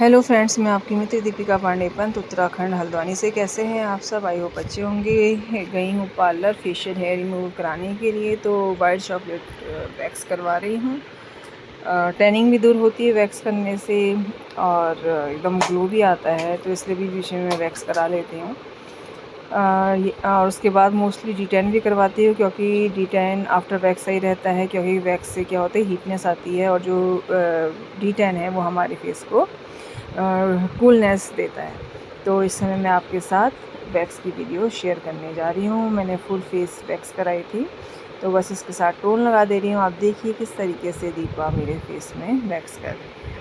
Hello friends, मैं आपकी मित्र दीपिका पांडे पंत उत्तराखंड हल्द्वानी से। कैसे हैं आप सब? आई होप अच्छे होंगे। गई हूँ पार्लर फेशियल हेयर रिमूव कराने के लिए, तो वाइट चॉकलेट वैक्स करवा रही हूँ। टैनिंग भी दूर होती है वैक्स करने से और एकदम ग्लो भी आता है, तो इसलिए भी बीच में मैं वैक्स करा लेती हूँ। और उसके बाद मोस्टली डी10 भी करवाती हूँ, क्योंकि डी10 आफ्टर वैक्स सही रहता है, क्योंकि वैक्स से क्या होता है, हीटनेस आती है और जो डी10 है वो हमारे फेस को कूलनेस देता है। तो इस समय मैं आपके साथ वैक्स की वीडियो शेयर करने जा रही हूँ। मैंने फुल फेस वैक्स कराई थी, तो बस इसके साथ टोन लगा दे रही हूँ। आप देखिए किस तरीके से दीपा मेरे फेस में वैक्स कर रही है।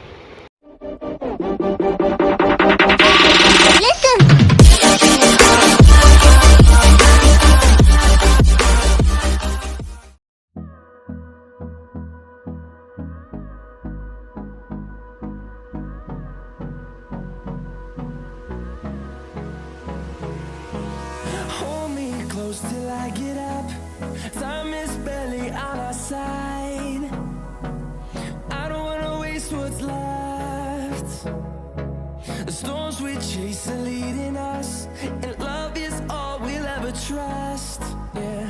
Close till I get up. Time is barely on our side. I don't wanna waste what's left. The storms we chase are leading us, and love is all we'll ever trust. Yeah,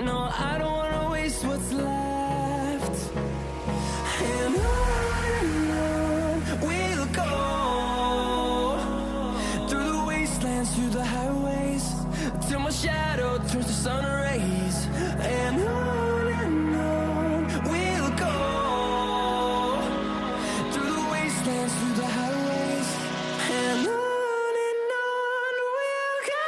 no, I don't wanna waste what's left. And on we'll go, through the wastelands, through the highways, till my shadow turns to sun rays. And on we'll go, through the wastelands, through the highways. And on we'll go.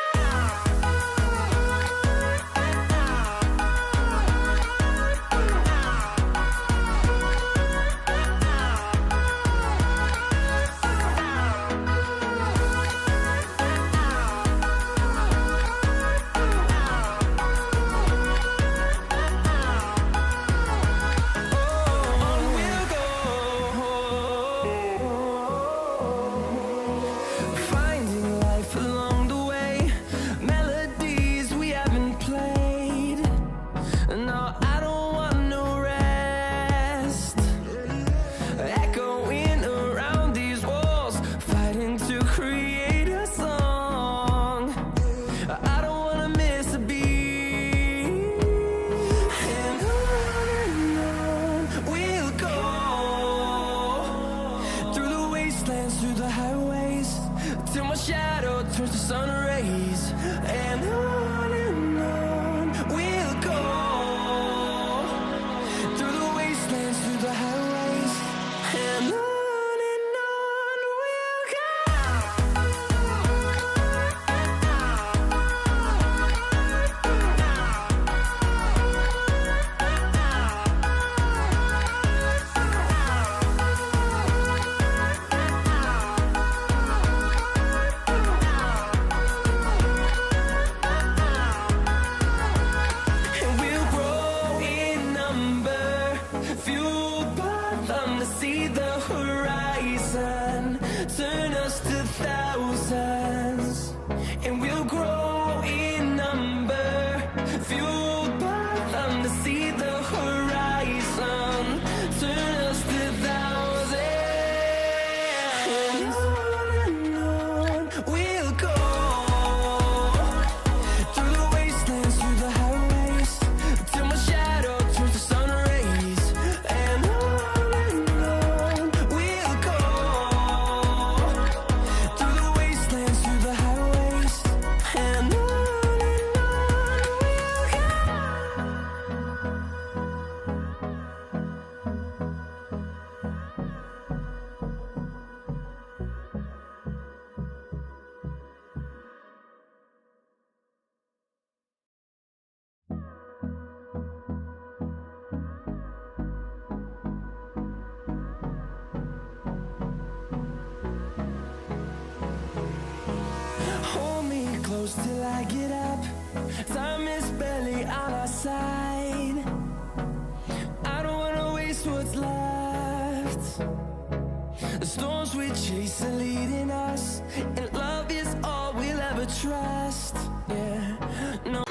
Through the highways, till my shadow turns to sun rays. And on we'll go, through the wastelands, through the highways. And on we'll go. Turn us to thousands, and we'll grow in number, fueled by them to see the horizon. Turn us to thousands, and on we'll go, through the wastelands, through the highways, till my shadow turns to sun rays. And on we'll go, through the wastelands, through the highways. And on we'll go. Hold me close till I get up. Time is barely on our side. I don't wanna waste what's left. The storms we chase are leading us, and love is all we'll ever trust. Yeah, no.